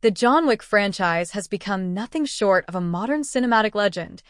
The John Wick franchise has become nothing short of a modern cinematic legend,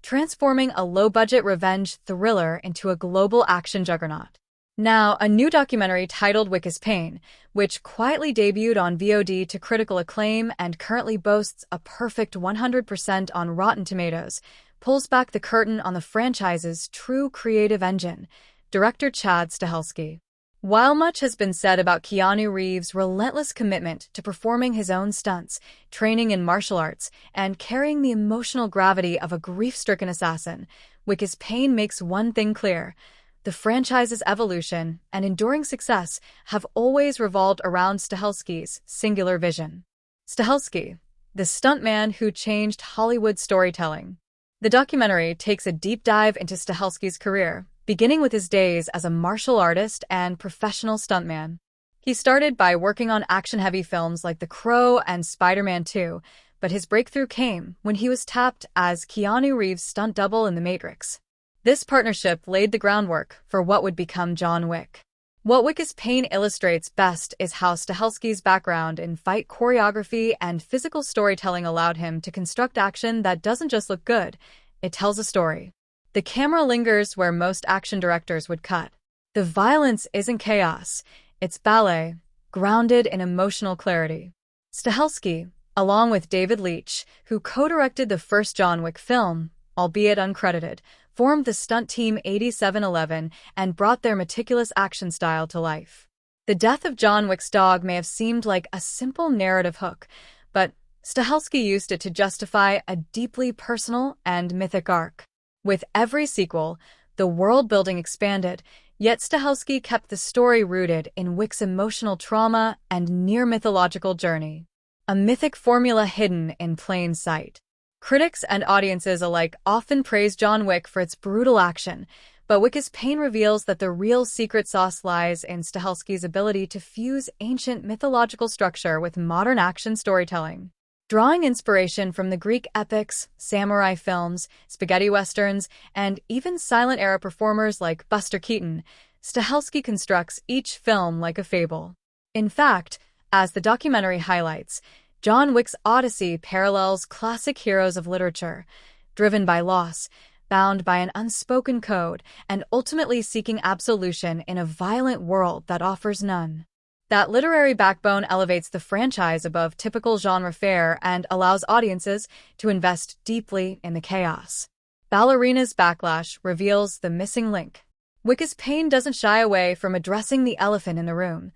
transforming a low-budget revenge thriller into a global action juggernaut. Now, a new documentary titled Wick is Pain, which quietly debuted on VOD to critical acclaim and currently boasts a perfect 100% on Rotten Tomatoes, pulls back the curtain on the franchise's true creative engine, director Chad Stahelski. While much has been said about Keanu Reeves' relentless commitment to performing his own stunts, training in martial arts, and carrying the emotional gravity of a grief-stricken assassin, Wick is Pain makes one thing clear. The franchise's evolution and enduring success have always revolved around Stahelski's singular vision. Stahelski, the stuntman who changed Hollywood storytelling. The documentary takes a deep dive into Stahelski's career, beginning with his days as a martial artist and professional stuntman. He started by working on action-heavy films like The Crow and Spider-Man 2, but his breakthrough came when he was tapped as Keanu Reeves' stunt double in The Matrix. This partnership laid the groundwork for what would become John Wick. What Wick is Pain illustrates best is how Stahelski's background in fight choreography and physical storytelling allowed him to construct action that doesn't just look good, it tells a story. The camera lingers where most action directors would cut. The violence isn't chaos, it's ballet, grounded in emotional clarity. Stahelski, along with David Leitch, who co-directed the first John Wick film, albeit uncredited, formed the stunt team 8711 and brought their meticulous action style to life. The death of John Wick's dog may have seemed like a simple narrative hook, but Stahelski used it to justify a deeply personal and mythic arc. With every sequel, the world-building expanded, yet Stahelski kept the story rooted in Wick's emotional trauma and near-mythological journey. A mythic formula hidden in plain sight. Critics and audiences alike often praise John Wick for its brutal action, but Wick is Pain reveals that the real secret sauce lies in Stahelski's ability to fuse ancient mythological structure with modern action storytelling. Drawing inspiration from the Greek epics, samurai films, spaghetti westerns, and even silent-era performers like Buster Keaton, Stahelski constructs each film like a fable. In fact, as the documentary highlights, John Wick's Odyssey parallels classic heroes of literature, driven by loss, bound by an unspoken code, and ultimately seeking absolution in a violent world that offers none. That literary backbone elevates the franchise above typical genre fare and allows audiences to invest deeply in the chaos. Ballerina's Backlash reveals the missing link. Wick is Pain doesn't shy away from addressing the elephant in the room,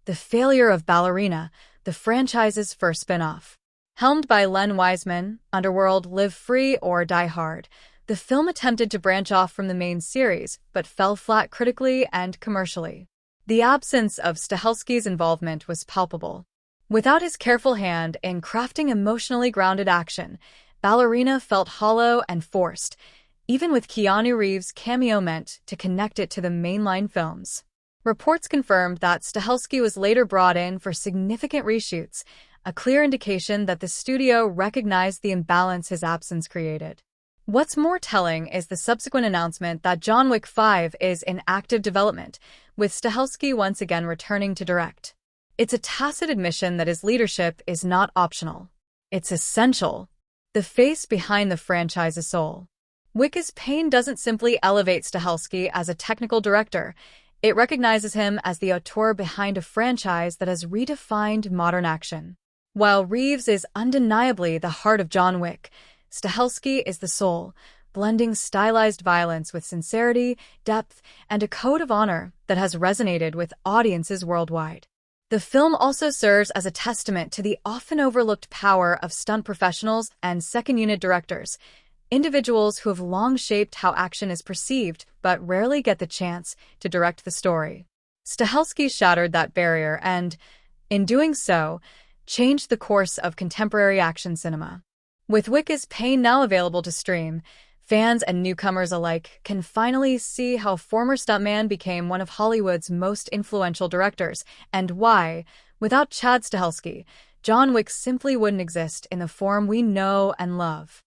the failure of Ballerina, the franchise's first spin-off. Helmed by Len Wiseman, Underworld Live Free or Die Hard, the film attempted to branch off from the main series, but fell flat critically and commercially. The absence of Stahelski's involvement was palpable. Without his careful hand in crafting emotionally grounded action, Ballerina felt hollow and forced, even with Keanu Reeves' cameo meant to connect it to the mainline films. Reports confirmed that Stahelski was later brought in for significant reshoots, a clear indication that the studio recognized the imbalance his absence created. What's more telling is the subsequent announcement that John Wick 5 is in active development, with Stahelski once again returning to direct. It's a tacit admission that his leadership is not optional. It's essential. The face behind the franchise's soul. Wick is Pain doesn't simply elevate Stahelski as a technical director. It recognizes him as the auteur behind a franchise that has redefined modern action. While Reeves is undeniably the heart of John Wick, Stahelski is the soul, blending stylized violence with sincerity, depth, and a code of honor that has resonated with audiences worldwide. The film also serves as a testament to the often overlooked power of stunt professionals and second-unit directors, individuals who have long shaped how action is perceived but rarely get the chance to direct the story. Stahelski shattered that barrier and, in doing so, changed the course of contemporary action cinema. With Wick is Pain now available to stream, fans and newcomers alike can finally see how former stuntman became one of Hollywood's most influential directors, and why, without Chad Stahelski, John Wick simply wouldn't exist in the form we know and love.